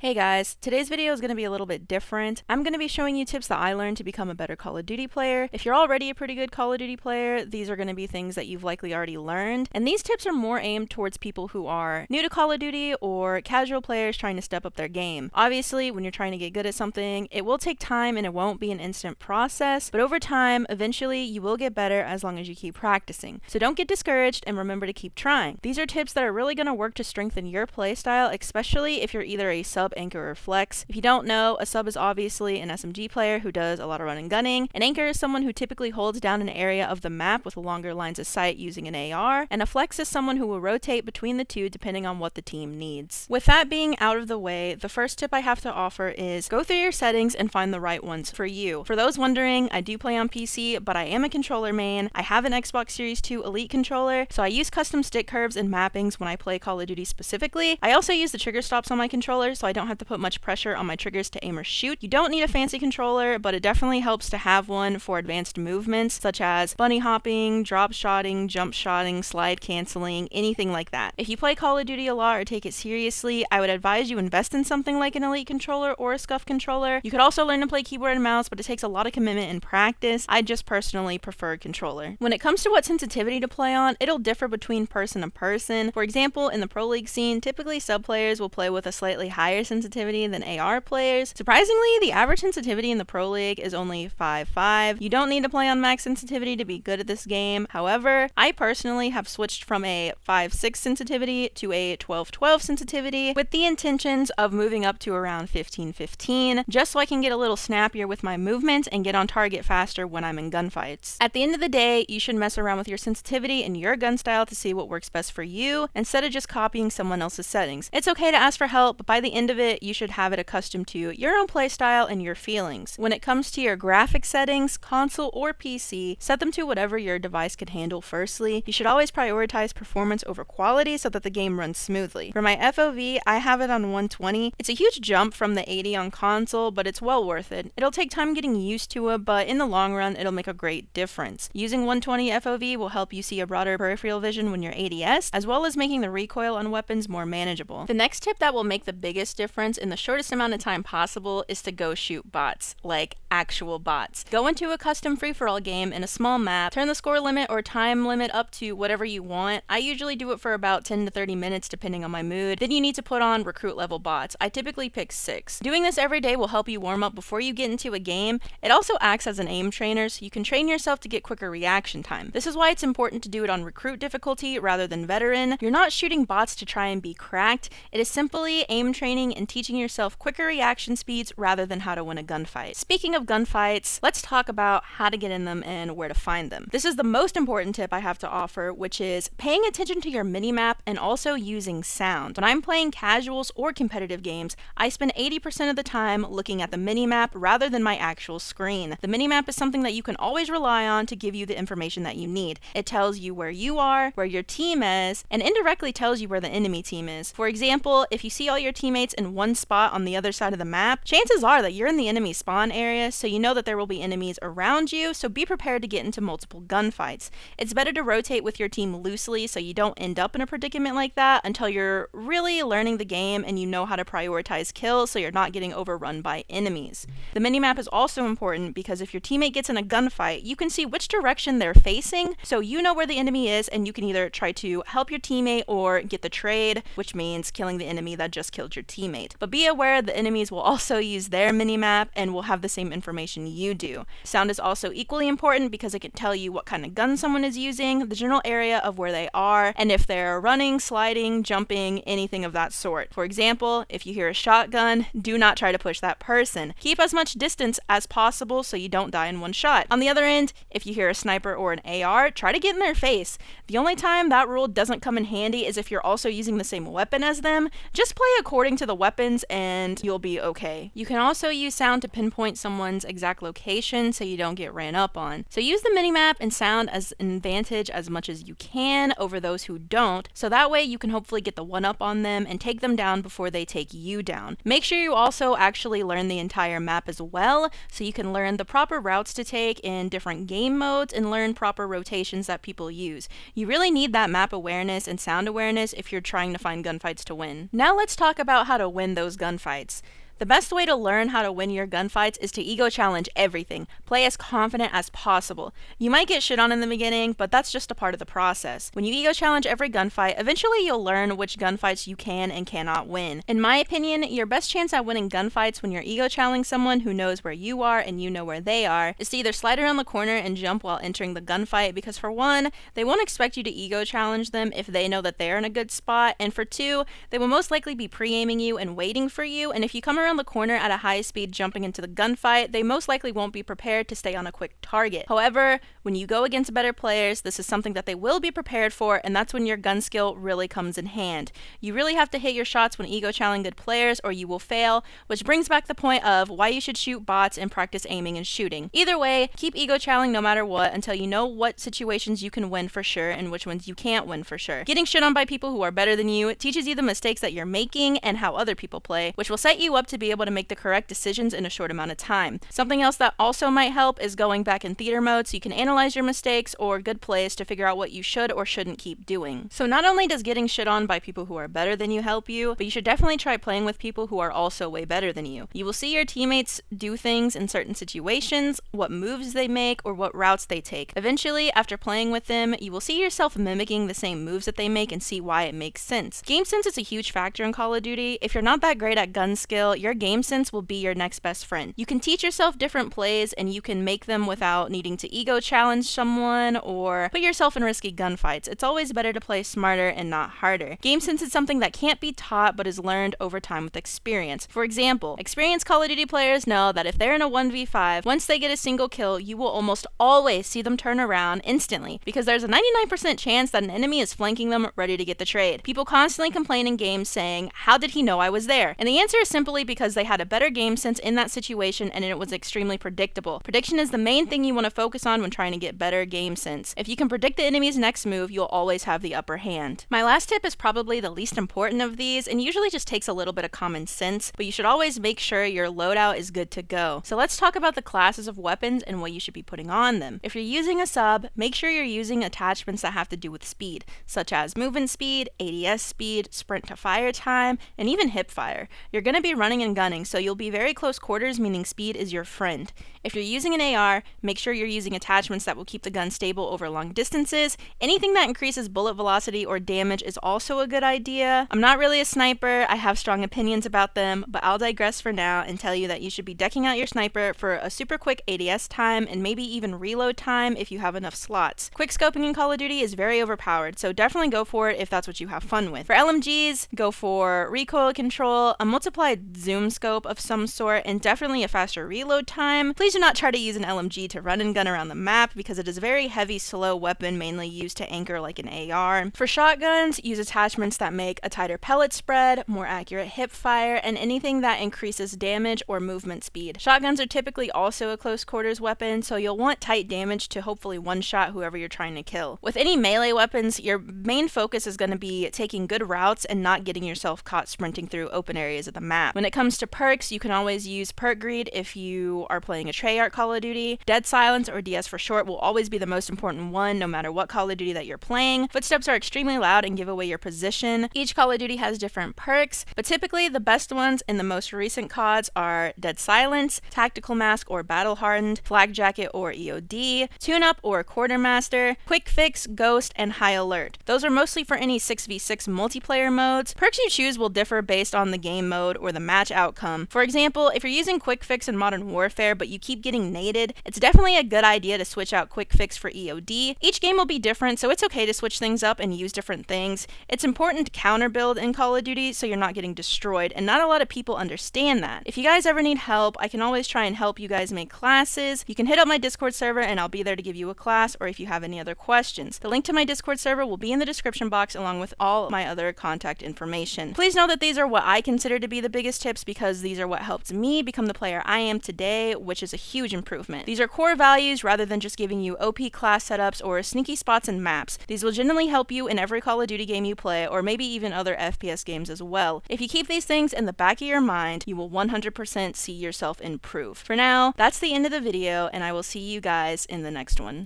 Hey guys, today's video is going to be a little bit different. I'm going to be showing you tips that I learned to become a better Call of Duty player. If you're already a pretty good Call of Duty player, these are going to be things that you've likely already learned. And these tips are more aimed towards people who are new to Call of Duty or casual players trying to step up their game. Obviously, when you're trying to get good at something, it will take time and it won't be an instant process, but over time, eventually you will get better as long as you keep practicing. So don't get discouraged and remember to keep trying. These are tips that are really going to work to strengthen your playstyle, especially if you're either a sub, anchor, or flex. If you don't know, a sub is obviously an SMG player who does a lot of running gunning. An anchor is someone who typically holds down an area of the map with longer lines of sight using an AR, and a flex is someone who will rotate between the two depending on what the team needs. With that being out of the way, the first tip I have to offer is go through your settings and find the right ones for you. For those wondering, I do play on PC, but I am a controller main. I have an Xbox Series 2 Elite controller, so I use custom stick curves and mappings when I play Call of Duty specifically. I also use the trigger stops on my controller, so I don't have to put much pressure on my triggers to aim or shoot. You don't need a fancy controller, but it definitely helps to have one for advanced movements such as bunny hopping, drop shotting, jump shotting, slide canceling, anything like that. If you play Call of Duty a lot or take it seriously, I would advise you invest in something like an Elite controller or a Scuff controller. You could also learn to play keyboard and mouse, but it takes a lot of commitment and practice. I just personally prefer a controller. When it comes to what sensitivity to play on, it'll differ between person to person. For example, in the Pro League scene, typically sub players will play with a slightly higher sensitivity than AR players. Surprisingly, the average sensitivity in the Pro League is only 5.5. You don't need to play on max sensitivity to be good at this game. However, I personally have switched from a 5.6 sensitivity to a 12.12 sensitivity with the intentions of moving up to around 15.15, just so I can get a little snappier with my movement and get on target faster when I'm in gunfights. At the end of the day, you should mess around with your sensitivity and your gun style to see what works best for you instead of just copying someone else's settings. It's okay to ask for help, but by the end of it, you should have it accustomed to your own playstyle and your feelings. When it comes to your graphic settings, console or PC, set them to whatever your device can handle firstly. You should always prioritize performance over quality so that the game runs smoothly. For my FOV, I have it on 120. It's a huge jump from the 80 on console, but it's well worth it. It'll take time getting used to it, but in the long run, it'll make a great difference. Using 120 FOV will help you see a broader peripheral vision when you're ADS, as well as making the recoil on weapons more manageable. The next tip that will make the biggest difference in the shortest amount of time possible is to go shoot bots, like actual bots. Go into a custom free-for-all game in a small map, turn the score limit or time limit up to whatever you want. I usually do it for about 10 to 30 minutes depending on my mood. Then you need to put on recruit level bots. I typically pick 6. Doing this every day will help you warm up before you get into a game. It also acts as an aim trainer, so you can train yourself to get quicker reaction time. This is why it's important to do it on recruit difficulty rather than veteran. You're not shooting bots to try and be cracked. It is simply aim training and teaching yourself quicker reaction speeds rather than how to win a gunfight. Speaking of gunfights, let's talk about how to get in them and where to find them. This is the most important tip I have to offer, which is paying attention to your minimap and also using sound. When I'm playing casuals or competitive games, I spend 80% of the time looking at the minimap rather than my actual screen. The minimap is something that you can always rely on to give you the information that you need. It tells you where you are, where your team is, and indirectly tells you where the enemy team is. For example, if you see all your teammates in one spot on the other side of the map, chances are that you're in the enemy spawn area, so you know that there will be enemies around you, so be prepared to get into multiple gunfights. It's better to rotate with your team loosely so you don't end up in a predicament like that until you're really learning the game and you know how to prioritize kills so you're not getting overrun by enemies. The minimap is also important because if your teammate gets in a gunfight, you can see which direction they're facing, so you know where the enemy is and you can either try to help your teammate or get the trade, which means killing the enemy that just killed your teammate. But be aware the enemies will also use their minimap and will have the same information you do. Sound is also equally important because it can tell you what kind of gun someone is using, the general area of where they are, and if they're running, sliding, jumping, anything of that sort. For example, if you hear a shotgun, do not try to push that person. Keep as much distance as possible so you don't die in one shot. On the other end, if you hear a sniper or an AR, try to get in their face. The only time that rule doesn't come in handy is if you're also using the same weapon as them. Just play according to the weapons and you'll be okay. You can also use sound to pinpoint someone's exact location so you don't get ran up on. So use the minimap and sound as an advantage as much as you can over those who don't, so that way you can hopefully get the one up on them and take them down before they take you down. Make sure you also actually learn the entire map as well, so you can learn the proper routes to take in different game modes and learn proper rotations that people use. You really need that map awareness and sound awareness if you're trying to find gunfights to win. Now let's talk about how to win those gunfights. The best way to learn how to win your gunfights is to ego challenge everything. Play as confident as possible. You might get shit on in the beginning, but that's just a part of the process. When you ego challenge every gunfight, eventually you'll learn which gunfights you can and cannot win. In my opinion, your best chance at winning gunfights when you're ego challenging someone who knows where you are and you know where they are is to either slide around the corner and jump while entering the gunfight, because for one, they won't expect you to ego challenge them if they know that they're in a good spot, and for two, they will most likely be pre-aiming you and waiting for you, and if you come around the corner at a high speed jumping into the gunfight, they most likely won't be prepared to stay on a quick target. However, when you go against better players, this is something that they will be prepared for, and that's when your gun skill really comes in hand. You really have to hit your shots when ego challenging good players or you will fail, which brings back the point of why you should shoot bots and practice aiming and shooting. Either way, keep ego challenging no matter what until you know what situations you can win for sure and which ones you can't win for sure. Getting shit on by people who are better than you teaches you the mistakes that you're making and how other people play, which will set you up to be able to make the correct decisions in a short amount of time. Something else that also might help is going back in theater mode so you can analyze your mistakes or good plays to figure out what you should or shouldn't keep doing. So not only does getting shit on by people who are better than you help you, but you should definitely try playing with people who are also way better than you. You will see your teammates do things in certain situations, what moves they make, or what routes they take. Eventually, after playing with them, you will see yourself mimicking the same moves that they make and see why it makes sense. Game sense is a huge factor in Call of Duty. If you're not that great at gun skill, your game sense will be your next best friend. You can teach yourself different plays and you can make them without needing to ego challenge someone or put yourself in risky gunfights. It's always better to play smarter and not harder. Game sense is something that can't be taught but is learned over time with experience. For example, experienced Call of Duty players know that if they're in a 1v5, once they get a single kill, you will almost always see them turn around instantly because there's a 99% chance that an enemy is flanking them ready to get the trade. People constantly complain in games saying, "How did he know I was there?" And the answer is simply because they had a better game sense in that situation and it was extremely predictable. Prediction is the main thing you want to focus on when trying to get better game sense. If you can predict the enemy's next move, you'll always have the upper hand. My last tip is probably the least important of these and usually just takes a little bit of common sense, but you should always make sure your loadout is good to go. So let's talk about the classes of weapons and what you should be putting on them. If you're using a sub, make sure you're using attachments that have to do with speed, such as movement speed, ADS speed, sprint to fire time, and even hip fire. You're going to be running and gunning, so you'll be very close quarters, meaning speed is your friend. If you're using an AR, make sure you're using attachments that will keep the gun stable over long distances. Anything that increases bullet velocity or damage is also a good idea. I'm not really a sniper, I have strong opinions about them, but I'll digress for now and tell you that you should be decking out your sniper for a super quick ADS time and maybe even reload time if you have enough slots. Quick scoping in Call of Duty is very overpowered, so definitely go for it if that's what you have fun with. For LMGs, go for recoil control, a multiplied zoom scope of some sort, and definitely a faster reload time. Please do not try to use an LMG to run and gun around the map because it is a very heavy, slow weapon mainly used to anchor like an AR. For shotguns, use attachments that make a tighter pellet spread, more accurate hip fire, and anything that increases damage or movement speed. Shotguns are typically also a close quarters weapon, so you'll want tight damage to hopefully one-shot whoever you're trying to kill. With any melee weapons, your main focus is going to be taking good routes and not getting yourself caught sprinting through open areas of the map. When it comes to perks, you can always use perk greed if you are playing a Treyarch Call of Duty. Dead Silence, or DS for short, will always be the most important one no matter what Call of Duty that you're playing. Footsteps are extremely loud and give away your position. Each Call of Duty has different perks, but typically the best ones in the most recent CODs are Dead Silence, Tactical Mask or Battle Hardened, Flak Jacket or EOD, Tune Up or Quartermaster, Quick Fix, Ghost, and High Alert. Those are mostly for any 6v6 multiplayer modes. Perks you choose will differ based on the game mode or the match outcome. For example, if you're using Quick Fix in Modern Warfare but you keep getting naded, it's definitely a good idea to switch out Quick Fix for EOD. Each game will be different, so it's okay to switch things up and use different things. It's important to counter build in Call of Duty so you're not getting destroyed, and not a lot of people understand that. If you guys ever need help, I can always try and help you guys make classes. You can hit up my Discord server and I'll be there to give you a class, or if you have any other questions. The link to my Discord server will be in the description box along with all my other contact information. Please know that these are what I consider to be the biggest tips because these are what helped me become the player I am today, which is a huge improvement. These are core values rather than just giving you OP class setups or sneaky spots and maps. These will generally help you in every Call of Duty game you play, or maybe even other FPS games as well. If you keep these things in the back of your mind, you will 100% see yourself improve. For now, that's the end of the video, and I will see you guys in the next one.